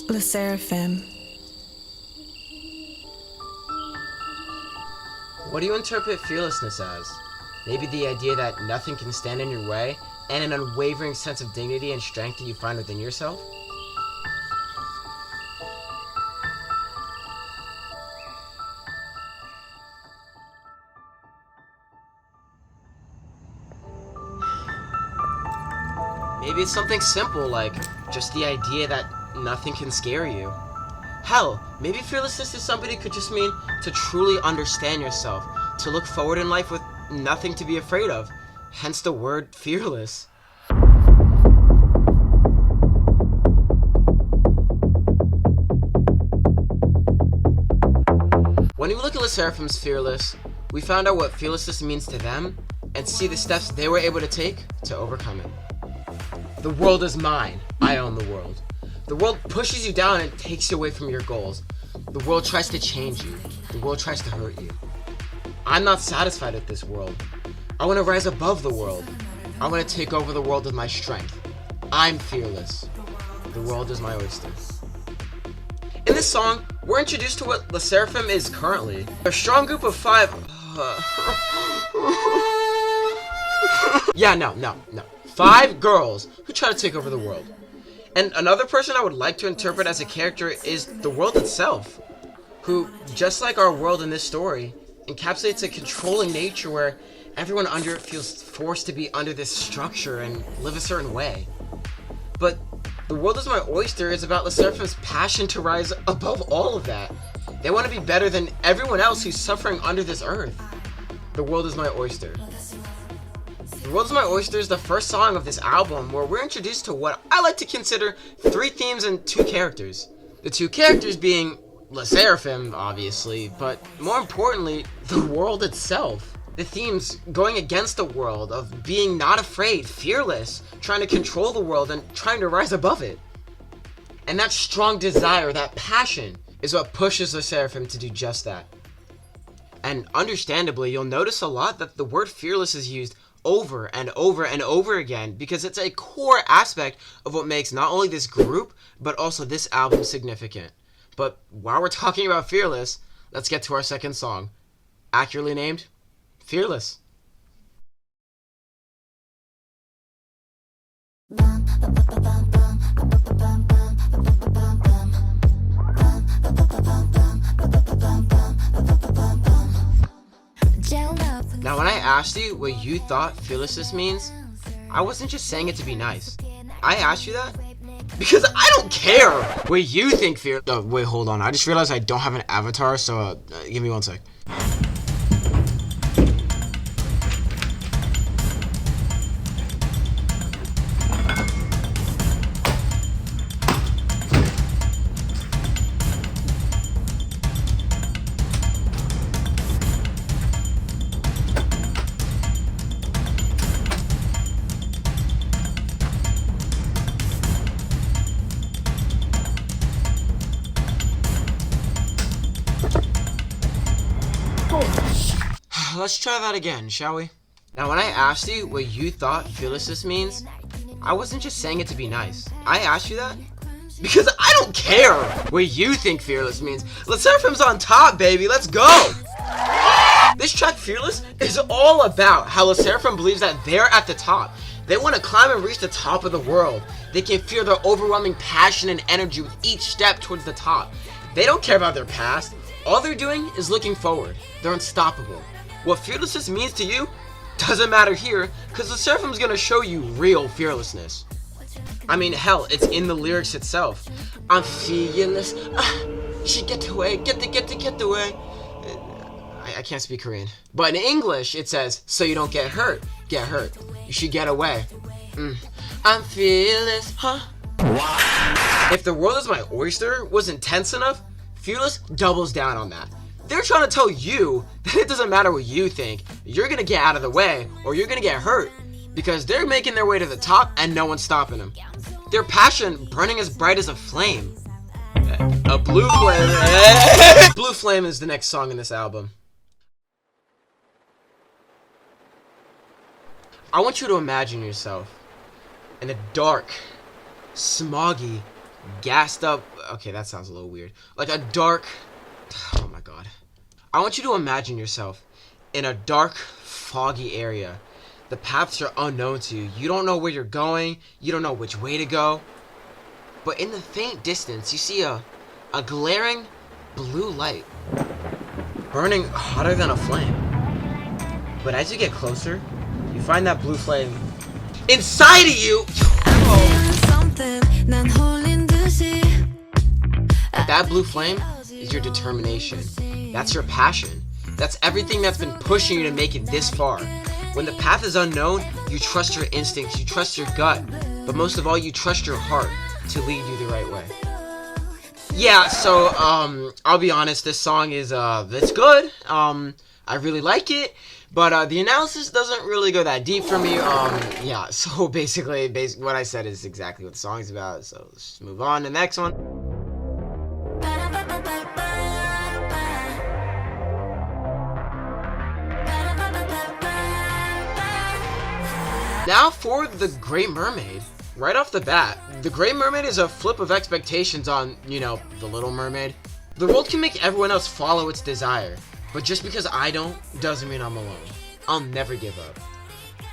Le Seraphim. What do you interpret fearlessness as? Maybe the idea that nothing can stand in your way, and an unwavering sense of dignity and strength that you find within yourself? Maybe it's something simple like just the idea that nothing can scare you. Hell, maybe fearlessness to somebody could just mean to truly understand yourself, to look forward in life with nothing to be afraid of, hence the word fearless. When we look at Le Seraphim's Fearless, we found out what fearlessness means to them and see the steps they were able to take to overcome it. The world is mine. I own the world. The world pushes you down and takes you away from your goals. The world tries to change you. The world tries to hurt you. I'm not satisfied with this world. I want to rise above the world. I want to take over the world with my strength. I'm fearless. The world is my oyster. In this song, we're introduced to what Le Seraphim is currently. A strong group of five... No. 5 girls who try to take over the world. And another person I would like to interpret as a character is the world itself, who, just like our world in this story, encapsulates a controlling nature where everyone under it feels forced to be under this structure and live a certain way. But The World Is My Oyster is about Le Seraphim's passion to rise above all of that. They want to be better than everyone else who's suffering under this earth. The World Is My Oyster. The World Is My Oyster is the first song of this album where we're introduced to what I like to consider 3 themes and 2 characters. The 2 characters being Le Seraphim, obviously, but more importantly, the world itself. The themes going against the world of being not afraid, fearless, trying to control the world and trying to rise above it. And that strong desire, that passion, is what pushes Le Seraphim to do just that. And understandably, you'll notice a lot that the word fearless is used over and over and over again because it's a core aspect of what makes not only this group, but also this album significant. But while we're talking about fearless, let's get to our second song, accurately named Fearless. Now, when I asked you what you thought fearlessness means, I wasn't just saying it to be nice. I asked you that because I don't care what you think fear. Oh, wait, hold on. I just realized I don't have an avatar, so give me one sec. Let's try that again, shall we? Now, when I asked you what you thought fearlessness means, I wasn't just saying it to be nice. I asked you that because I don't care what you think fearless means. Le Seraphim's on top, baby. Let's go! This track, Fearless, is all about how Le Seraphim believes that they're at the top. They want to climb and reach the top of the world. They can feel their overwhelming passion and energy with each step towards the top. They don't care about their past. All they're doing is looking forward. They're unstoppable. What fearlessness means to you doesn't matter here, because Le Seraphim's gonna show you real fearlessness. I mean, hell, it's in the lyrics itself. I'm fearless. She get away, get away. I can't speak Korean. But in English, it says, so you don't get hurt. Get hurt. You should get away. I'm fearless, huh? If The World Is My Oyster was intense enough, Fearless doubles down on that. They're trying to tell you that it doesn't matter what you think, you're gonna get out of the way or you're gonna get hurt because they're making their way to the top and no one's stopping them. Their passion burning as bright as a flame. A blue flame. Blue Flame is the next song in this album. I want you to imagine yourself in a dark, smoggy, gassed up okay, that sounds a little weird. Like a dark, oh my god. I want you to imagine yourself in a dark, foggy area. The paths are unknown to you. You don't know where you're going. You don't know which way to go. But in the faint distance, you see a glaring blue light burning hotter than a flame. But as you get closer, you find that blue flame inside of you. That blue flame is your determination. That's your passion. That's everything that's been pushing you to make it this far. When the path is unknown, you trust your instincts, you trust your gut, but most of all, you trust your heart to lead you the right way. Yeah, so, I'll be honest, this song is, it's good. I really like it, but, the analysis doesn't really go that deep for me. Yeah, so basically, what I said is exactly what the song's about, so let's just move on to the next one. Now for The Great Mermaid. Right off the bat, The Great Mermaid is a flip of expectations on, you know, The Little Mermaid. The world can make everyone else follow its desire, but just because I don't, doesn't mean I'm alone. I'll never give up.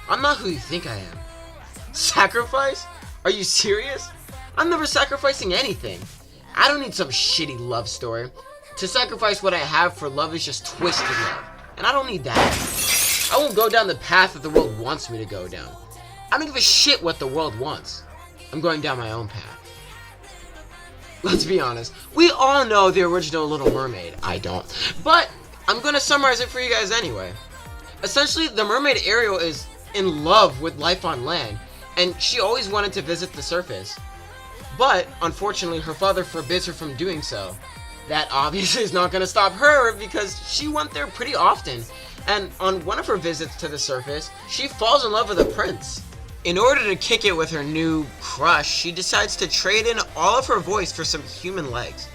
I'm not who you think I am. Sacrifice? Are you serious? I'm never sacrificing anything. I don't need some shitty love story. To sacrifice what I have for love is just twisted love, and I don't need that. I won't go down the path that the world wants me to go down. I don't give a shit what the world wants. I'm going down my own path. Let's be honest. We all know the original Little Mermaid. I don't. But I'm going to summarize it for you guys anyway. Essentially, the mermaid Ariel is in love with life on land, and she always wanted to visit the surface. But, unfortunately, her father forbids her from doing so. That obviously is not going to stop her because she went there pretty often. And on one of her visits to the surface, she falls in love with a prince. In order to kick it with her new crush, she decides to trade in all of her voice for some human legs.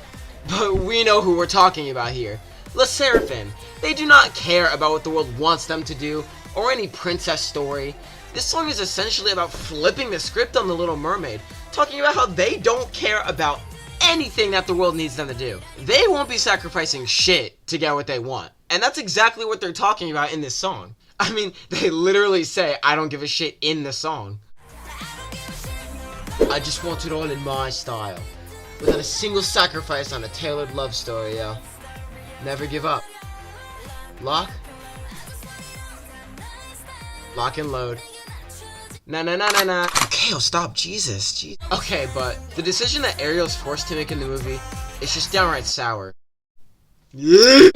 But we know who we're talking about here. LE SSERAFIM. They do not care about what the world wants them to do, or any princess story. This song is essentially about flipping the script on The Little Mermaid, talking about how they don't care about anything that the world needs them to do. They won't be sacrificing shit to get what they want. And that's exactly what they're talking about in this song. I mean, they literally say, I don't give a shit in the song. I just want it all in my style. Without a single sacrifice on a tailored love story, yo. Never give up. Lock. Lock and load. Na na na na na. Okay, oh stop, Jesus. Okay, but the decision that Ariel's forced to make in the movie is just downright sour. Yeah.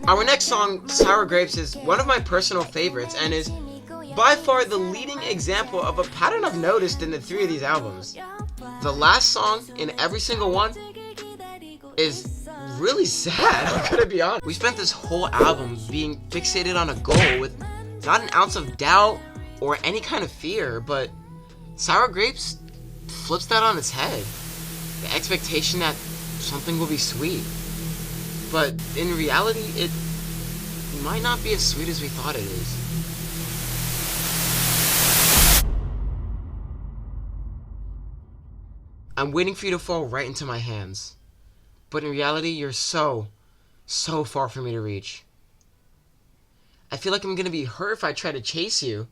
Our next song, Sour Grapes, is one of my personal favorites and is by far the leading example of a pattern I've noticed in the three of these albums. The last song in every single one is really sad, I'm gonna be honest. We spent this whole album being fixated on a goal with not an ounce of doubt or any kind of fear, but Sour Grapes flips that on its head. The expectation that something will be sweet. But in reality, it might not be as sweet as we thought it is. I'm waiting for you to fall right into my hands. But in reality, you're so far for me to reach. I feel like I'm gonna be hurt if I try to chase you.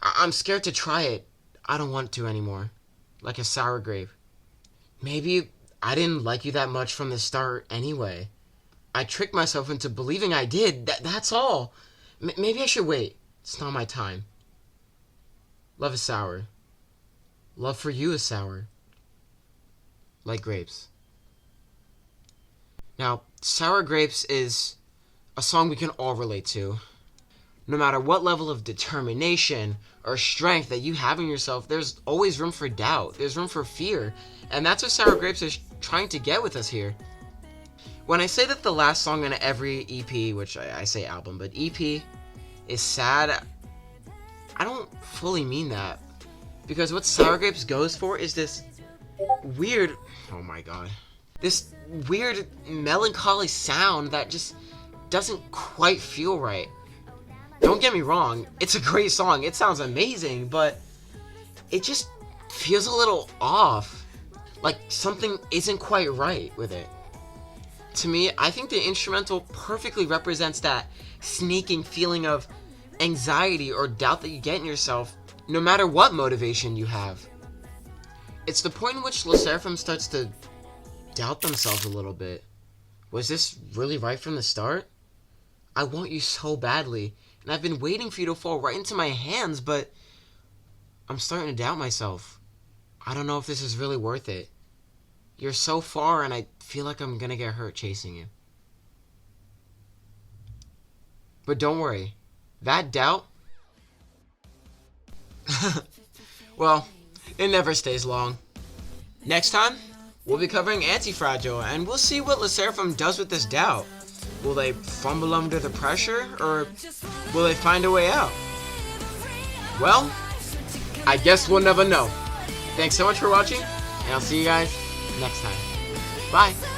I'm scared to try it. I don't want to anymore. Like a sour grape. Maybe I didn't like you that much from the start anyway. I tricked myself into believing I did. That's all. Maybe I should wait. It's not my time. Love is sour. Love for you is sour. Like grapes. Now, Sour Grapes is a song we can all relate to. No matter what level of determination or strength that you have in yourself, there's always room for doubt. There's room for fear. And that's what Sour Grapes is trying to get with us here. When I say that the last song on every EP, which I say album, but EP, is sad, I don't fully mean that. Because what Sour Grapes goes for is this weird, oh my god, this weird melancholy sound that just doesn't quite feel right. Don't get me wrong, it's a great song, it sounds amazing, but it just feels a little off. Like something isn't quite right with it. To me, I think the instrumental perfectly represents that sneaking feeling of anxiety or doubt that you get in yourself, no matter what motivation you have. It's the point in which SSERAFIM starts to doubt themselves a little bit. Was this really right from the start? I want you so badly, and I've been waiting for you to fall right into my hands, but I'm starting to doubt myself. I don't know if this is really worth it. You're so far, and I feel like I'm gonna get hurt chasing you. But don't worry, that doubt, well, it never stays long. Next time, we'll be covering Anti-Fragile, and we'll see what SSERAFIM does with this doubt. Will they fumble under the pressure, or will they find a way out? Well, I guess we'll never know. Thanks so much for watching, and I'll see you guys next time. Bye!